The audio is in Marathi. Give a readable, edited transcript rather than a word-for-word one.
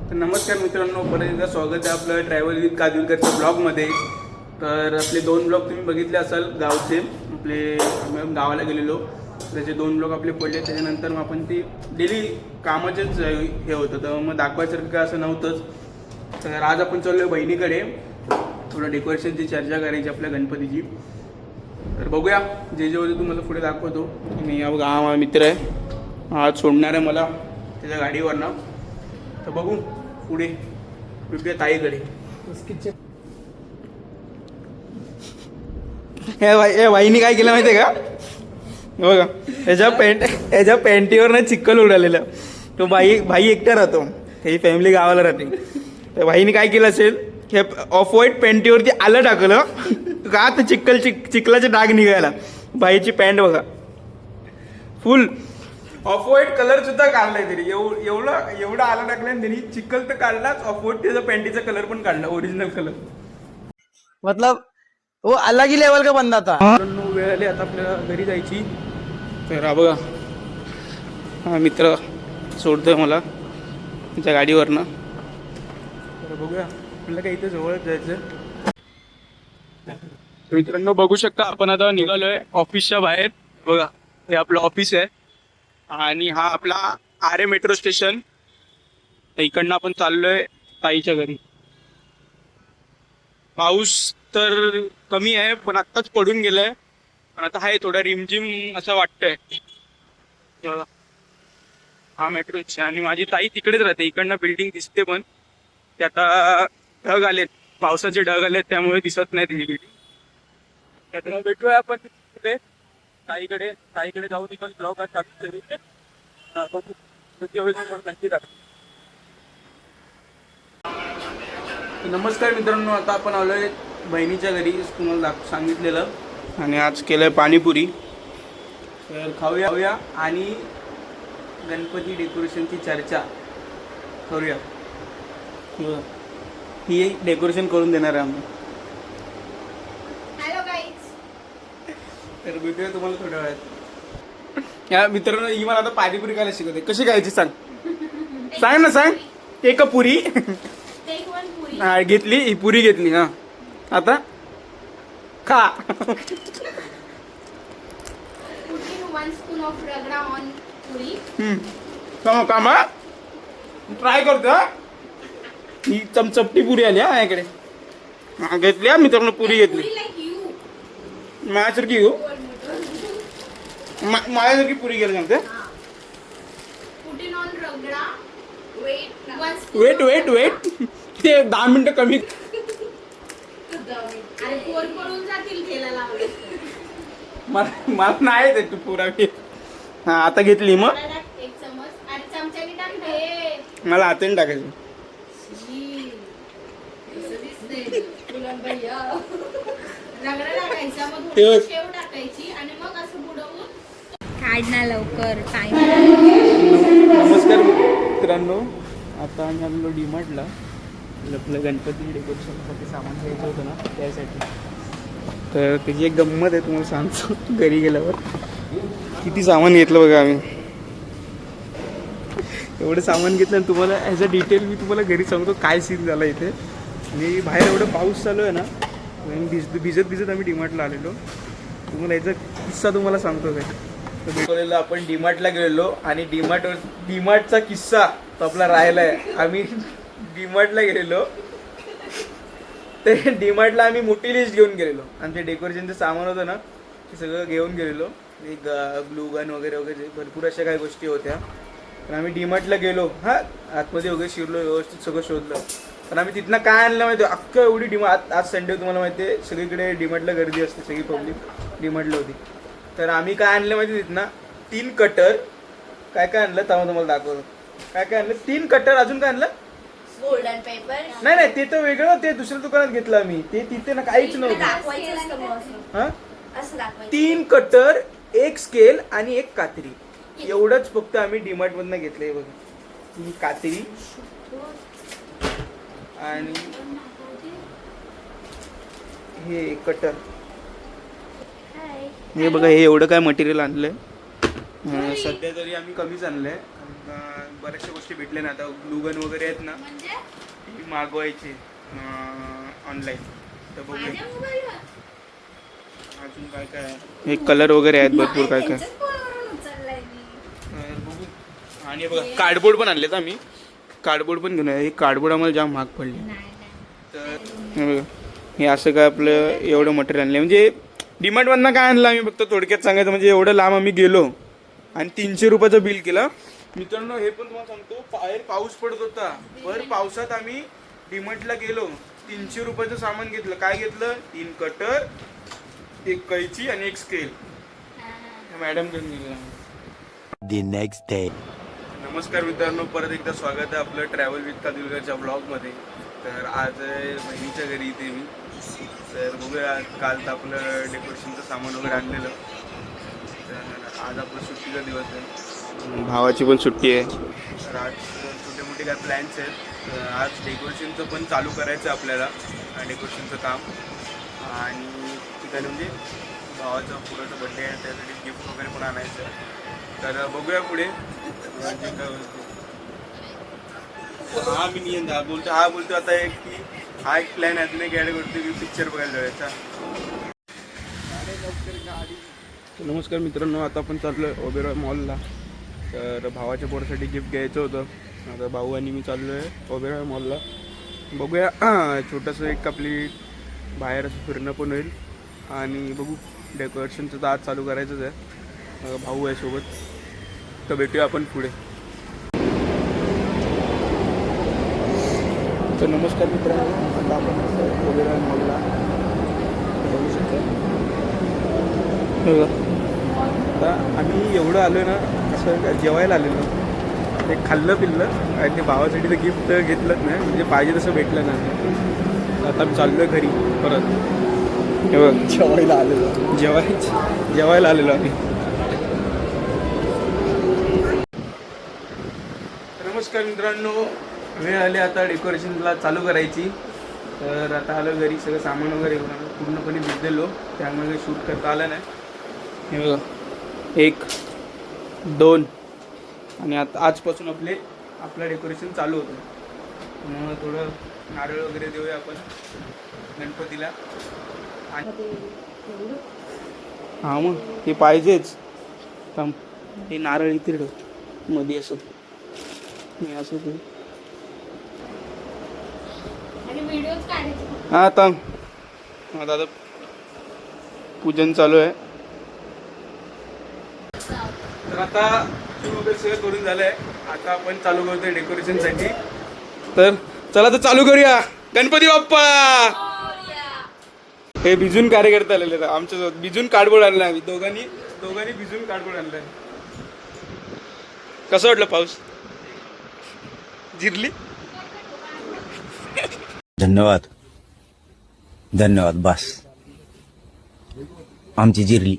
तर नमस्कार मित्रांनो, परत एकदा स्वागत आहे आपलं ट्रॅव्हल विथ काजूलकरच्या ब्लॉगमध्ये. तर आपले 2 ब्लॉग तुम्ही बघितले असाल गावचे. आम्ही गावाला गेलेलो, त्याचे 2 ब्लॉग आपले पडले. त्याच्यानंतर मग आपण ती डेली कामाचेच हे होतं, तर मग दाखवायसारखं काय असं नव्हतंच. तर आज आपण चाललो बहिणीकडे, थोडं डेकोरेशनची चर्चा करायची आपल्या गणपतीची. तर बघूया, जे होते तुम्हाला पुढे दाखवतो. मी हा माझा मित्र आहे, आज सोडणार आहे मला त्याच्या गाडीवरनं. तर बघू पुढे भेटूया ताईकडे. हे बाईनी काय केलं माहिती आहे का? बघा, याच्या पॅन्टीवर ना चिक्कल उडालेलं. तो भाई एकटा राहतो, त्याची फॅमिली गावाला राहते. त्या भाईने काय केलं असेल, हे ऑफ व्हाईट पॅन्टीवरती आलं टाकलं का, तर चिखलाचे डाग निघायला. बाईची पॅन्ट बघा, फुल ऑफ व्हाईट कलर सुद्धा काढलाय तरी. एवढं आलं टाकलं त्यांनी. चिखल तर काढलाच, ऑफ व्हाईट त्याचा पॅन्टीचा कलर पण काढला, ओरिजिनल कलर. मतलब वो अलग ही लेवल का बंदा था. वेळ आली आता आपल्याला घरी जायची. तर हा बघा, हा मित्र सोडतोय मला त्याच्या गाडीवरनं. तर बघूया, आपल्याला काही इथे जवळच जायचं. मित्रांनो बघू शकता, आपण आता निघालोय ऑफिसच्या बाहेर. बघा, हे आपलं ऑफिस आहे आणि हा आपला आरे मेट्रो स्टेशन. इकडनं आपण चाललोय ताईच्या घरी. पाऊस तर कमी आहे, पण आत्ताच पडून गेलाय. पण आता आहे थोडा रिमझिम असं वाटतंय. हा मेट्रो आणि माझी ताई तिकडेच राहते. इकडनं बिल्डिंग दिसते, पण ते आता ढग आलेत, पावसाचे ढग आलेत, त्यामुळे दिसत नाही ती बिल्डिंग. त्यात भेटूया आपण तिकडे ताईकडे जाऊन तिकडे ब्लॉग टाकतो. नमस्कार मित्रांनो, आता आपण आलोय बहिणीच्या घरी, तुम्हाला सांगितलेलं. आणि आज केलंय पाणीपुरी. तर खाऊया आणि गणपती डेकोरेशनची चर्चा करूया. ही डेकोरेशन करून देणार आहे आम्ही. Hello guys. तर भेटूया तुम्हाला थोड्या वेळात. या मित्रांनो, ही मला आता पाणीपुरी खायला शिकवते. कशी खायची सांग ना, सांग. एक पुरी टेक वन पुरी. हा, घेतली ही पुरी घेतली. हा, आता खा. Put in 1 spoon of ragda on पुरी. कामा ट्राय करतो. हा, ही चमचपटी पुरी आली. हा, माझ्याकडे. हा, घेतली. हा मित्रांनो, पुरी घेतली. पुरी like you. माझ्यासारखी घेऊ. माझ्यासारखी पुरी गेली सांगते. Put in on रगडा. Wait 1 spoon. वेट ते 10 मिनिटं कमी. अरे पोर पडून जातील ठेला लावले. मला नाही ते तू पुरा. हा, आता घेतली. मग 1 चमच आणि चमच्याने टाक दे. मला हाताने टाकायचं. रगडा टाकायचा, मग थोडी शेव टाकायची आणि मग असं बुडवून काढ ना लवकर. टाइम. नमस्कार मित्रांनो, आता आम्ही आलेलो डीमार्टला. आपलं गणपती डेकोरेशनसाठी सामान घ्यायचं होतं ना, त्यासाठी. तर त्याची एक गंमत आहे, तुम्हाला सांगतो. घरी गेल्यावर किती सामान घेतलं बघा आम्ही. एवढं सामान घेतलं आणि तुम्हाला ॲज अ डिटेल मी तुम्हाला घरी सांगतो काय सीन झाला इथे. आणि बाहेर एवढं पाऊस चालू आहे ना, भिजत आम्ही डीमार्टला आलेलो. तुम्हाला याचा किस्सा तुम्हाला सांगतो काय. आपण डीमार्टला गेलेलो आणि डीमार्टचा किस्सा तो आपला राहिला आहे. आम्ही डीमार्टला गेलेलो, ते डीमार्टला आम्ही मोठी लिस्ट घेऊन गेलेलो आणि ते डेकोरेशनचं सामान होतं ना, ते सगळं घेऊन गेलेलो. एक ग्लू गन वगैरे भरपूर अशा काही गोष्टी होत्या. तर आम्ही डीमार्टला गेलो. हा, आतमध्ये वगैरे शिरलो, व्यवस्थित सगळं शोधलं. पण आम्ही तिथनं काय आणलं माहिती आहे? अख्खं एवढी डीमार्ट, आज संडे तुम्हाला माहिती आहे, सगळीकडे डीमार्टला गर्दी असते, सगळी पब्लिक डीमार्टला होती. तर आम्ही काय आणलं माहिती तिथनं? 3 कटर. काय आणलं तेव्हा तुम्हाला दाखवतो. काय आणलं? 3 कटर. अजून काय आणलं? Golden paper. नाही, ते तर वेगळं. ते दुसऱ्या दुकानात घेतलं आम्ही. ते तिथे ना काहीच नव्हतं. हा, 3 कटर, 1 स्केल आणि 1 कात्री. एवढंच फक्त आम्ही डीमार्ट मधनं घेतलंय बघा. ही कात्री आणि हे कटर. हे बघा, हे एवढं काय मटेरियल आणलंय. सध्या तरी आम्ही कमीच आणलंय. बऱ्याचशा गोष्टी भेटल्या ना. आता ग्लुगन वगैरे आहेत ना, म्हणजे ती मागवायची ऑनलाईन. तर बघूया माझ्या मोबाईलवर अजून काय काय आहे. हे कलर वगैरे आहेत भरपूर काय काय. त्यांच्याच फोनवरून उचललाय मी. तर बघू. आणि बघा कार्डबोर्ड पण आणलेत आम्ही. कार्डबोर्ड पण घेऊन हे कार्डबोर्ड आम्हाला जाम महाग पडले. नाही तर हे बघा, हे असं काय आपलं एवढं मटेरियल आणलं. म्हणजे डिमार्टमधनं काय आणलं आम्ही फक्त थोडक्यात सांगायचं म्हणजे एवढं लांब आम्ही गेलो आणि 300 रुपयाचं बिल केलं. मित्रांनो हे पण तुम्हाला सांगतो, बाहेर पाऊस पडत होता. भर पावसात आम्ही डिमार्टला गेलो, 300 रुपयाचं सामान घेतलं. काय घेतलं? 3 कटर, 1 कैची आणि 1 स्केल. मॅडम घेऊन गेला. The next day. नमस्कार मित्रांनो, परत एकदा स्वागत आहे आपलं ट्रॅव्हल विथ कादुलकरच्या ब्लॉगमध्ये. तर आज आहे बहिणीच्या घरी इथे मी. तर बघूया, काल तर आपलं डेकोरेशनचं सामान वगैरे आणलेलं. तर आज आपलं सुट्टीचा दिवस आहे, भावाची पण सुट्टी आहे. तर आज छोटे मोठे काय प्लॅन्स आहेत. तर आज डेकोरेशनचं पण चालू करायचं आहे आपल्याला, डेकोरेशनचं काम. आणि ठिकाणी म्हणजे भावाचा पुढचा बड्डे आहे, त्यासाठी गिफ्ट वगैरे पण आणायचं आहे. तर बघूया पुढे म्हणजे काय होतं. हा मी नियन बोलतो आता एक की हा एक प्लॅन आहे. तुम्ही ॲड करतो की पिक्चर बघायला जायचा. नमस्कार मित्रांनो, आता आपण चाललो आहे ओबेरॉय मॉलला. तर भावाच्या पोरासाठी गिफ्ट घ्यायचं होतं. आता भाऊ आणि मी चाललो आहे ओबेरॉय मॉलला. बघूया, छोटंसं एक आपली बाहेर असं फिरणं पण होईल. आणि बघू, डेकोरेशनचं तर आज चालू करायचंच आहे. भाऊ आहे सोबत, तर भेटूया आपण पुढे. तर नमस्कार मित्रांनो, आता आपण ओबेरॉय मॉलला बघू शकतो. आता आम्ही एवढं आलो ना, असं जेवायला आलेलो. ते खाल्लं पिल्लं आणि ते भावासाठी तर गिफ्ट घेतलंच नाही, म्हणजे पाहिजे तसं भेटलं ना. आता मी चाललो आहे घरी परत. हे बघ, जेवायला आलेलो, जेवायला आलेलो आम्ही. नमस्कार मित्रांनो, वेळ आली आता डेकोरेशनला चालू करायची. तर आता आलो घरी, सगळं सामान वगैरे पूर्णपणे भिजलेलो, त्यामुळे शूट करता आलं नाही. हे बघा, 1 2 आणि आता आजपासून आपलं डेकोरेशन चालू होतं. मग थोडं नारळ वगैरे देऊया आपण गणपतीला. हां मग ते पाहिजेच. थांब, हे नारळ इथे ठेव मध्ये असं. मी असं ते आणि व्हिडिओज काढायचे. हां थांब, हां दादा पूजन चालू आहे. तर आता वगैरे सगळं करून झालं आहे. आता आपण चालू करतोय डेकोरेशनसाठी. तर चला तर चालू करूया. गणपती बाप्पा. हे भिजून कार्यकर्ता आलेले आहेत आमच्यासोबत. भिजून कार्डबोर्ड आणला आम्ही दोघांनी भिजून कार्डबोर्ड आणलाय. कसं वाटलं पाऊस? जिरली. धन्यवाद बस, आमची जिरली.